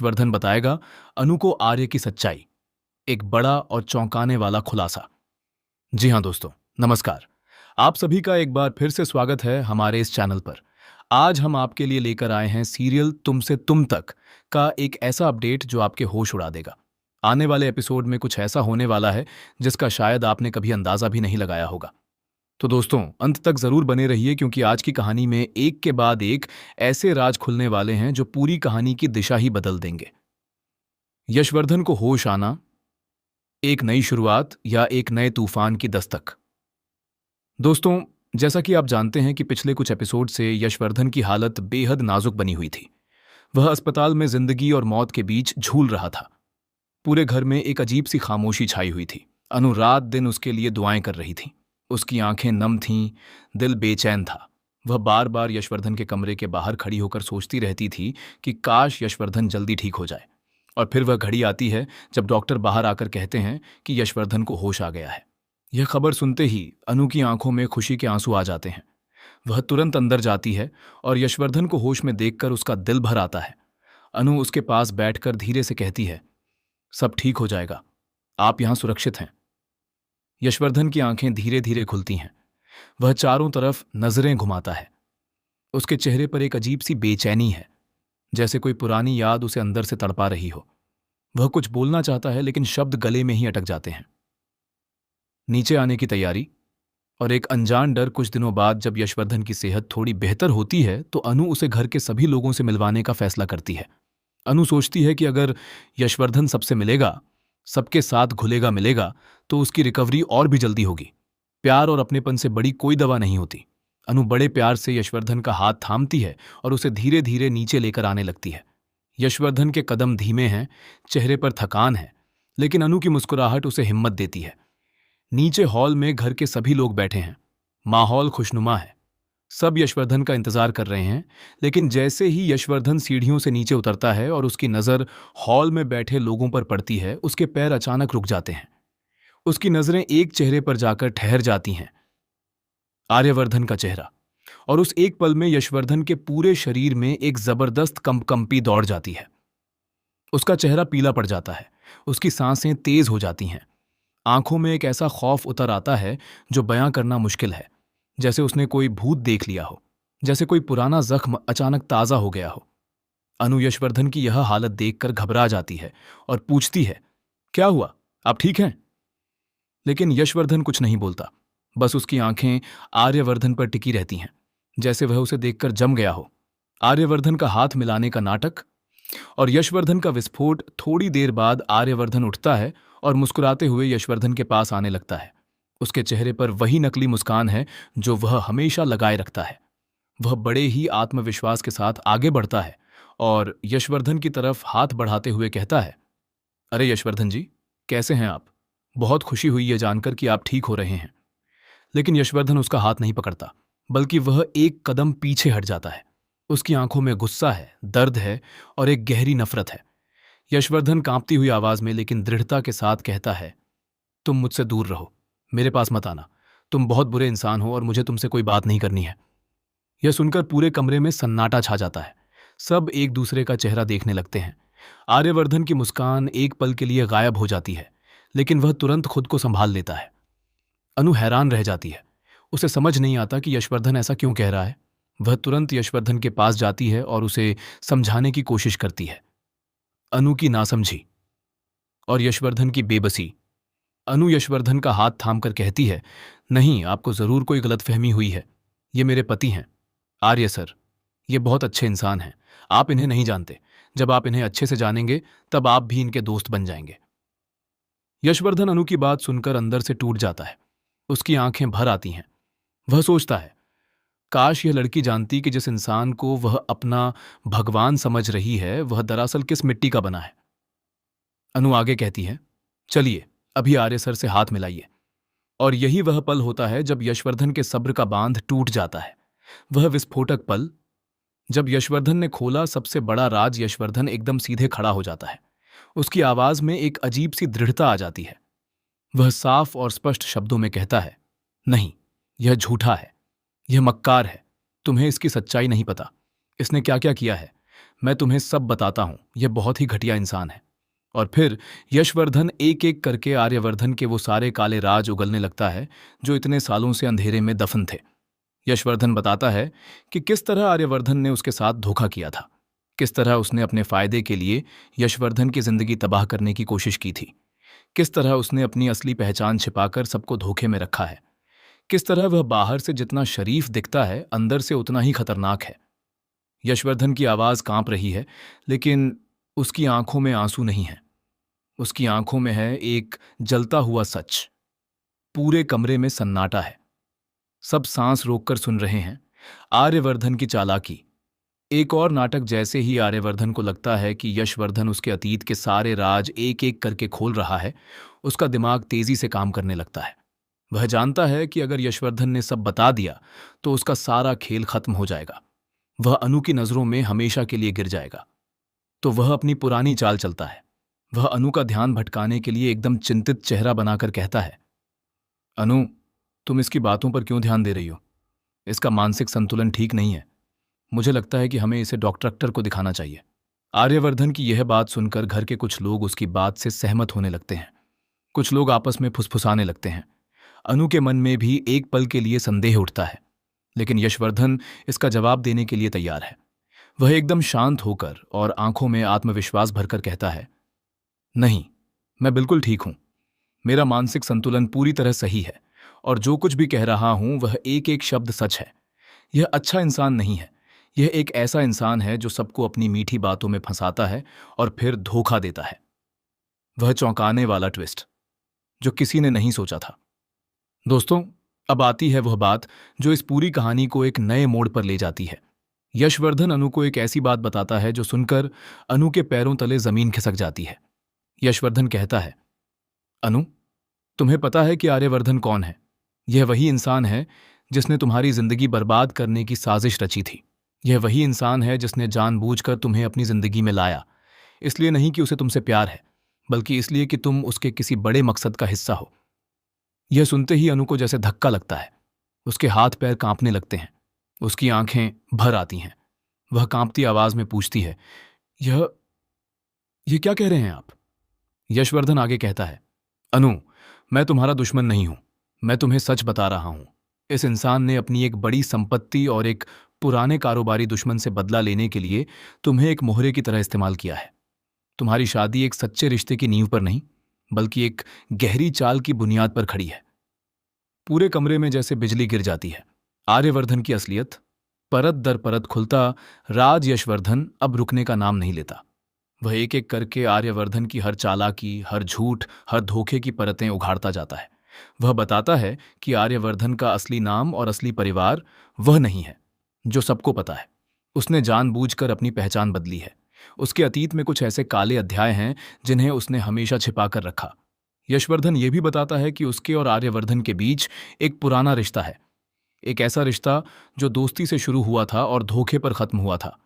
यशवर्धन बताएगा अनु को आर्य की सच्चाई, एक बड़ा और चौंकाने वाला खुलासा। जी हाँ दोस्तों, नमस्कार। आप सभी का एक बार फिर से स्वागत है हमारे इस चैनल पर। आज हम आपके लिए लेकर आए हैं सीरियल तुमसे तुम तक का एक ऐसा अपडेट जो आपके होश उड़ा देगा। आने वाले एपिसोड में कुछ ऐसा होने वाला है जिसका शायद आपने कभी अंदाजा भी नहीं लगाया होगा। तो दोस्तों, अंत तक जरूर बने रहिए क्योंकि आज की कहानी में एक के बाद एक ऐसे राज खुलने वाले हैं जो पूरी कहानी की दिशा ही बदल देंगे। यशवर्धन को होश आना, एक नई शुरुआत या एक नए तूफान की दस्तक। दोस्तों, जैसा कि आप जानते हैं कि पिछले कुछ एपिसोड से यशवर्धन की हालत बेहद नाजुक बनी हुई थी। वह अस्पताल में जिंदगी और मौत के बीच झूल रहा था। पूरे घर में एक अजीब सी खामोशी छाई हुई थी। अनु रात दिन उसके लिए दुआएं कर रही थी। उसकी आंखें नम थीं, दिल बेचैन था। वह बार बार यशवर्धन के कमरे के बाहर खड़ी होकर सोचती रहती थी कि काश यशवर्धन जल्दी ठीक हो जाए। और फिर वह घड़ी आती है जब डॉक्टर बाहर आकर कहते हैं कि यशवर्धन को होश आ गया है। यह खबर सुनते ही अनु की आंखों में खुशी के आंसू आ जाते हैं। वह तुरंत अंदर जाती है और यशवर्धन को होश में देखकर उसका दिल भर आता है। अनु उसके पास बैठकर धीरे से कहती है, सब ठीक हो जाएगा, आप यहां सुरक्षित हैं। यशवर्धन की आंखें धीरे धीरे खुलती हैं। वह चारों तरफ नजरें घुमाता है। उसके चेहरे पर एक अजीब सी बेचैनी है, जैसे कोई पुरानी याद उसे अंदर से तड़पा रही हो। वह कुछ बोलना चाहता है लेकिन शब्द गले में ही अटक जाते हैं। नीचे आने की तैयारी और एक अनजान डर। कुछ दिनों बाद जब यशवर्धन की सेहत थोड़ी बेहतर होती है तो अनु उसे घर के सभी लोगों से मिलवाने का फैसला करती है। अनु सोचती है कि अगर यशवर्धन सबसे मिलेगा, सबके साथ घुलेगा मिलेगा, तो उसकी रिकवरी और भी जल्दी होगी। प्यार और अपनेपन से बड़ी कोई दवा नहीं होती। अनु बड़े प्यार से यशवर्धन का हाथ थामती है और उसे धीरे धीरे नीचे लेकर आने लगती है। यशवर्धन के कदम धीमे हैं, चेहरे पर थकान है, लेकिन अनु की मुस्कुराहट उसे हिम्मत देती है। नीचे हॉल में घर के सभी लोग बैठे हैं। माहौल खुशनुमा है। सब यशवर्धन का इंतजार कर रहे हैं, लेकिन जैसे ही यशवर्धन सीढ़ियों से नीचे उतरता है और उसकी नजर हॉल में बैठे लोगों पर पड़ती है, उसके पैर अचानक रुक जाते हैं। उसकी नजरें एक चेहरे पर जाकर ठहर जाती हैं, आर्यवर्धन का चेहरा। और उस एक पल में यशवर्धन के पूरे शरीर में एक जबरदस्त कंपकंपी दौड़ जाती है। उसका चेहरा पीला पड़ जाता है, उसकी सांसें तेज हो जाती हैं, आंखों में एक ऐसा खौफ उतर आता है जो बयां करना मुश्किल है। जैसे उसने कोई भूत देख लिया हो, जैसे कोई पुराना जख्म अचानक ताजा हो गया हो। अनु यशवर्धन की यह हालत देखकर घबरा जाती है और पूछती है, क्या हुआ, आप ठीक हैं? लेकिन यशवर्धन कुछ नहीं बोलता। बस उसकी आंखें आर्यवर्धन पर टिकी रहती हैं, जैसे वह उसे देखकर जम गया हो। आर्यवर्धन का हाथ मिलाने का नाटक और यशवर्धन का विस्फोट। थोड़ी देर बाद आर्यवर्धन उठता है और मुस्कुराते हुए यशवर्धन के पास आने लगता है। उसके चेहरे पर वही नकली मुस्कान है जो वह हमेशा लगाए रखता है। वह बड़े ही आत्मविश्वास के साथ आगे बढ़ता है और यशवर्धन की तरफ हाथ बढ़ाते हुए कहता है, अरे यशवर्धन जी, कैसे हैं आप? बहुत खुशी हुई ये जानकर कि आप ठीक हो रहे हैं। लेकिन यशवर्धन उसका हाथ नहीं पकड़ता, बल्कि वह एक कदम पीछे हट जाता है। उसकी आंखों में गुस्सा है, दर्द है और एक गहरी नफरत है। यशवर्धन कांपती हुई आवाज में लेकिन दृढ़ता के साथ कहता है, तुम मुझसे दूर रहो, मेरे पास मत आना। तुम बहुत बुरे इंसान हो और मुझे तुमसे कोई बात नहीं करनी है। यह सुनकर पूरे कमरे में सन्नाटा छा जाता है। सब एक दूसरे का चेहरा देखने लगते हैं। आर्यवर्धन की मुस्कान एक पल के लिए गायब हो जाती है, लेकिन वह तुरंत खुद को संभाल लेता है। अनु हैरान रह जाती है। उसे समझ नहीं आता कि यशवर्धन ऐसा क्यों कह रहा है। वह तुरंत यशवर्धन के पास जाती है और उसे समझाने की कोशिश करती है। अनु की नासमझी और यशवर्धन की बेबसी। अनु यशवर्धन का हाथ थामकर कहती है, नहीं, आपको जरूर कोई गलतफहमी हुई है। ये मेरे पति हैं, आर्य सर। ये बहुत अच्छे इंसान हैं, आप इन्हें नहीं जानते। जब आप इन्हें अच्छे से जानेंगे तब आप भी इनके दोस्त बन जाएंगे। यशवर्धन अनु की बात सुनकर अंदर से टूट जाता है। उसकी आंखें भर आती हैं। वह सोचता है, काश यह लड़की जानती कि जिस इंसान को वह अपना भगवान समझ रही है वह दरअसल किस मिट्टी का बना है। अनु आगे कहती है, चलिए अभी आर्य सर से हाथ मिलाइए। और यही वह पल होता है जब यशवर्धन के सब्र का बांध टूट जाता है। वह विस्फोटक पल, जब यशवर्धन ने खोला सबसे बड़ा राज। यशवर्धन एकदम सीधे खड़ा हो जाता है। उसकी आवाज में एक अजीब सी दृढ़ता आ जाती है। वह साफ और स्पष्ट शब्दों में कहता है, नहीं, यह झूठा है, यह मक्कार है। तुम्हें इसकी सच्चाई नहीं पता। इसने क्या क्या किया है, मैं तुम्हें सब बताता हूं, यह बहुत ही घटिया इंसान है। और फिर यशवर्धन एक एक करके आर्यवर्धन के वो सारे काले राज उगलने लगता है जो इतने सालों से अंधेरे में दफन थे। यशवर्धन बताता है कि किस तरह आर्यवर्धन ने उसके साथ धोखा किया था, किस तरह उसने अपने फायदे के लिए यशवर्धन की जिंदगी तबाह करने की कोशिश की थी, किस तरह उसने अपनी असली पहचान छिपाकर सबको धोखे में रखा है, किस तरह वह बाहर से जितना शरीफ दिखता है अंदर से उतना ही खतरनाक है। यशवर्धन की आवाज कांप रही है, लेकिन उसकी आंखों में आंसू नहीं है। उसकी आंखों में है एक जलता हुआ सच। पूरे कमरे में सन्नाटा है। सब सांस रोककर सुन रहे हैं। आर्यवर्धन की चालाकी। एक और नाटक जैसे ही आर्यवर्धन को लगता है कि यशवर्धन उसके अतीत के सारे राज एक एक करके खोल रहा है, उसका दिमाग तेजी से काम करने लगता है। वह जानता है कि अगर यशवर्धन ने सब बता दिया तो उसका सारा खेल खत्म हो जाएगा। वह अनु की नजरों में हमेशा के लिए गिर जाएगा। तो वह अपनी पुरानी चाल चलता है। वह अनु का ध्यान भटकाने के लिए एकदम चिंतित चेहरा बनाकर कहता है, अनु, तुम इसकी बातों पर क्यों ध्यान दे रही हो? इसका मानसिक संतुलन ठीक नहीं है। मुझे लगता है कि हमें इसे डॉक्टर को दिखाना चाहिए। आर्यवर्धन की यह बात सुनकर घर के कुछ लोग उसकी बात से सहमत होने लगते हैं। कुछ लोग आपस में फुसफुसाने लगते हैं। अनु के मन में भी एक पल के लिए संदेह उठता है, लेकिन यशवर्धन इसका जवाब देने के लिए तैयार है। वह एकदम शांत होकर और आंखों में आत्मविश्वास भरकर कहता है, नहीं, मैं बिल्कुल ठीक हूं। मेरा मानसिक संतुलन पूरी तरह सही है और जो कुछ भी कह रहा हूं वह एक एक शब्द सच है। यह अच्छा इंसान नहीं है। यह एक ऐसा इंसान है जो सबको अपनी मीठी बातों में फंसाता है और फिर धोखा देता है। वह चौंकाने वाला ट्विस्ट जो किसी ने नहीं सोचा था। दोस्तों, अब आती है वह बात जो इस पूरी कहानी को एक नए मोड़ पर ले जाती है। यशवर्धन अनु को एक ऐसी बात बताता है जो सुनकर अनु के पैरों तले जमीन खिसक जाती है। यशवर्धन कहता है, अनु, तुम्हें पता है कि आर्यवर्धन कौन है? यह वही इंसान है जिसने तुम्हारी जिंदगी बर्बाद करने की साजिश रची थी। यह वही इंसान है जिसने जानबूझकर तुम्हें अपनी जिंदगी में लाया, इसलिए नहीं कि उसे तुमसे प्यार है, बल्कि इसलिए कि तुम उसके किसी बड़े मकसद का हिस्सा हो। यह सुनते ही अनु को जैसे धक्का लगता है। उसके हाथ पैर कांपने लगते हैं। उसकी आंखें भर आती हैं। वह कांपती आवाज में पूछती है, यह क्या कह रहे हैं आप? यशवर्धन आगे कहता है, अनु, मैं तुम्हारा दुश्मन नहीं हूं। मैं तुम्हें सच बता रहा हूं। इस इंसान ने अपनी एक बड़ी संपत्ति और एक पुराने कारोबारी दुश्मन से बदला लेने के लिए तुम्हें एक मोहरे की तरह इस्तेमाल किया है। तुम्हारी शादी एक सच्चे रिश्ते की नींव पर नहीं, बल्कि एक गहरी चाल की बुनियाद पर खड़ी है। पूरे कमरे में जैसे बिजली गिर जाती है। आर्यवर्धन की असलियत परत दर परत खुलता राज यशवर्धन अब रुकने का नाम नहीं लेता। वह एक एक करके आर्यवर्धन की हर चालाकी, हर झूठ, हर धोखे की परतें उघाड़ता जाता है। वह बताता है कि आर्यवर्धन का असली नाम और असली परिवार वह नहीं है जो सबको पता है। उसने जानबूझकर अपनी पहचान बदली है। उसके अतीत में कुछ ऐसे काले अध्याय हैं जिन्हें उसने हमेशा छिपाकर रखा। यशवर्धन यह भी बताता है कि उसके और आर्यवर्धन के बीच एक पुराना रिश्ता है। एक ऐसा रिश्ता जो दोस्ती से शुरू हुआ था और धोखे पर खत्म हुआ था।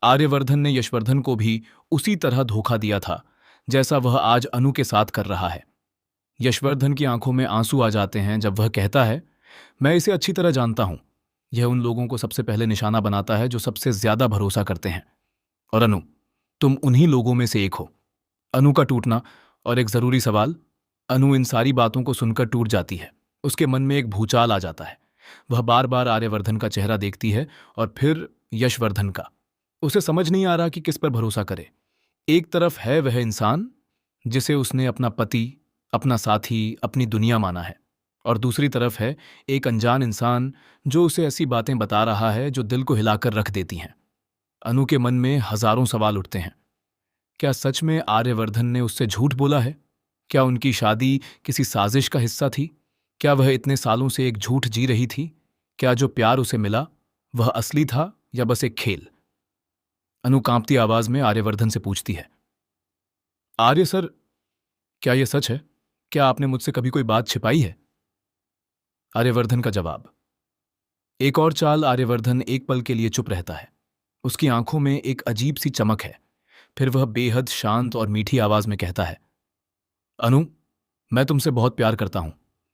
आर्यवर्धन ने यशवर्धन को भी उसी तरह धोखा दिया था जैसा वह आज अनु के साथ कर रहा है। यशवर्धन की आंखों में आंसू आ जाते हैं जब वह कहता है, मैं इसे अच्छी तरह जानता हूं। यह उन लोगों को सबसे पहले निशाना बनाता है जो सबसे ज्यादा भरोसा करते हैं। और अनु, तुम उन्हीं लोगों में से एक हो। अनु का टूटना और एक जरूरी सवाल। अनु इन सारी बातों को सुनकर टूट जाती है। उसके मन में एक भूचाल आ जाता है। वह बार बार आर्यवर्धन का चेहरा देखती है और फिर यशवर्धन का। उसे समझ नहीं आ रहा कि किस पर भरोसा करे। एक तरफ है वह इंसान जिसे उसने अपना पति, अपना साथी, अपनी दुनिया माना है, और दूसरी तरफ है एक अनजान इंसान जो उसे ऐसी बातें बता रहा है जो दिल को हिलाकर रख देती हैं। अनु के मन में हजारों सवाल उठते हैं। क्या सच में आर्यवर्धन ने उससे झूठ बोला है? क्या उनकी शादी किसी साजिश का हिस्सा थी? क्या वह इतने सालों से एक झूठ जी रही थी? क्या जो प्यार उसे मिला वह असली था या बस एक खेल? अनु कांपती आवाज में आर्यवर्धन से पूछती है, आर्य सर, क्या यह सच है? क्या आपने मुझसे कभी कोई बात छिपाई है? आर्यवर्धन का जवाब। एक और चाल। आर्यवर्धन एक पल के लिए चुप रहता है। उसकी आंखों में एक अजीब सी चमक है। फिर वह बेहद शांत और मीठी आवाज में कहता है, अनु, मैं तुमसे बहुत प्यार करता हूं।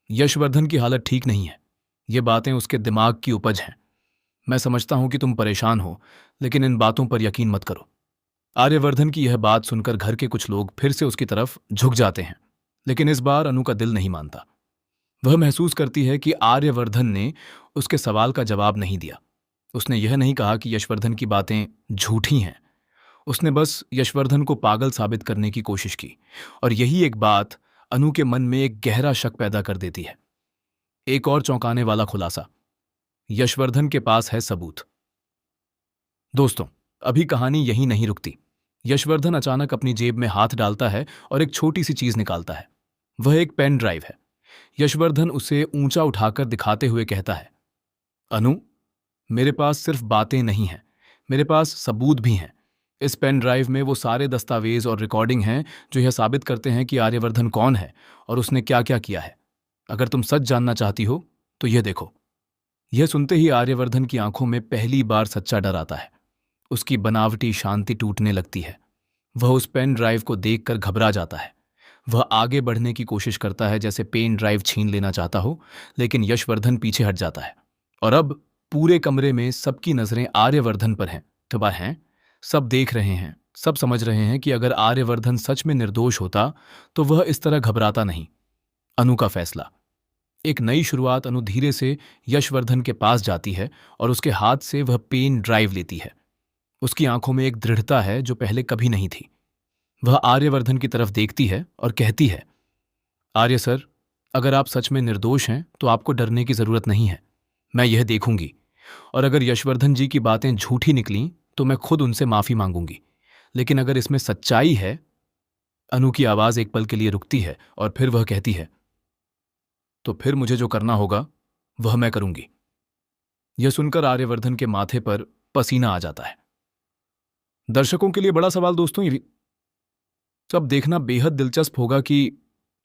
यशवर्धन की हालत ठीक नहीं है। ये बातें उसके दिमाग की उपज हैं। मैं समझता हूं कि तुम परेशान हो, लेकिन इन बातों पर यकीन मत करो। आर्यवर्धन की यह बात सुनकर घर के कुछ लोग फिर से उसकी तरफ झुक जाते हैं, लेकिन इस बार अनु का दिल नहीं मानता। वह महसूस करती है कि आर्यवर्धन ने उसके सवाल का जवाब नहीं दिया। उसने यह नहीं कहा कि यशवर्धन की बातें झूठी हैं। उसने बस यशवर्धन को पागल साबित करने की कोशिश की, और यही एक बात अनु के मन में एक गहरा शक पैदा कर देती है। एक और चौंकाने वाला खुलासा, यशवर्धन के पास है सबूत। दोस्तों, अभी कहानी यहीं नहीं रुकती। यशवर्धन अचानक अपनी जेब में हाथ डालता है और एक छोटी सी चीज निकालता है। वह एक पेन ड्राइव है। यशवर्धन उसे ऊंचा उठाकर दिखाते हुए कहता है, अनु, मेरे पास सिर्फ बातें नहीं हैं, मेरे पास सबूत भी हैं। इस पेन ड्राइव में वो सारे दस्तावेज और रिकॉर्डिंग हैं जो यह साबित करते हैं कि आर्यवर्धन कौन है और उसने क्या क्या किया है। अगर तुम सच जानना चाहती हो तो यह देखो। यह सुनते ही आर्यवर्धन की आंखों में पहली बार सच्चा डर आता है। उसकी बनावटी शांति टूटने लगती है। वह उस पेन ड्राइव को देखकर घबरा जाता है। वह आगे बढ़ने की कोशिश करता है जैसे पेन ड्राइव छीन लेना चाहता हो, लेकिन यशवर्धन पीछे हट जाता है। और अब पूरे कमरे में सबकी नजरें आर्यवर्धन पर हैं। तो हैं, सब देख रहे हैं, सब समझ रहे हैं कि अगर आर्यवर्धन सच में निर्दोष होता तो वह इस तरह घबराता नहीं। अनु का फैसला। एक नई शुरुआत। अनु धीरे से यशवर्धन के पास जाती है और उसके हाथ से वह पेन ड्राइव लेती है। उसकी आंखों में एक दृढ़ता है जो पहले कभी नहीं थी। वह आर्यवर्धन की तरफ देखती है और कहती है, आर्य सर, अगर आप सच में निर्दोष हैं तो आपको डरने की जरूरत नहीं है। मैं यह देखूंगी, और अगर यशवर्धन जी की बातें झूठी निकलीं तो मैं खुद उनसे माफी मांगूंगी। लेकिन अगर इसमें सच्चाई है। अनु की आवाज एक पल के लिए रुकती है और फिर वह कहती है, तो फिर मुझे जो करना होगा वह मैं करूंगी। यह सुनकर आर्यवर्धन के माथे पर पसीना आ जाता है। दर्शकों के लिए बड़ा सवाल दोस्तों, ये अब देखना बेहद दिलचस्प होगा कि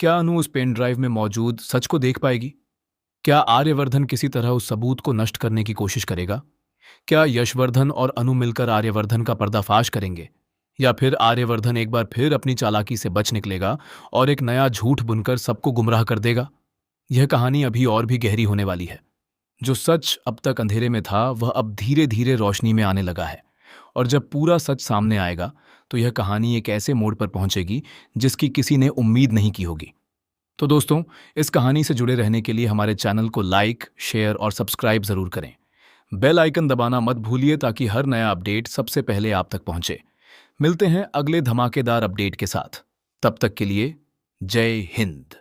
क्या अनु उस पेन ड्राइव में मौजूद सच को देख पाएगी? क्या आर्यवर्धन किसी तरह उस सबूत को नष्ट करने की कोशिश करेगा? क्या यशवर्धन और अनु मिलकर आर्यवर्धन का पर्दाफाश करेंगे, या फिर आर्यवर्धन एक बार फिर अपनी चालाकी से बच निकलेगा और एक नया झूठ बुनकर सबको गुमराह कर देगा? यह कहानी अभी और भी गहरी होने वाली है। जो सच अब तक अंधेरे में था वह अब धीरे धीरे रोशनी में आने लगा है, और जब पूरा सच सामने आएगा तो यह कहानी एक ऐसे मोड़ पर पहुंचेगी जिसकी किसी ने उम्मीद नहीं की होगी। तो दोस्तों, इस कहानी से जुड़े रहने के लिए हमारे चैनल को लाइक, शेयर और सब्सक्राइब जरूर करें। बेल आइकन दबाना मत भूलिए ताकि हर नया अपडेट सबसे पहले आप तक पहुंचे। मिलते हैं अगले धमाकेदार अपडेट के साथ। तब तक के लिए जय हिंद।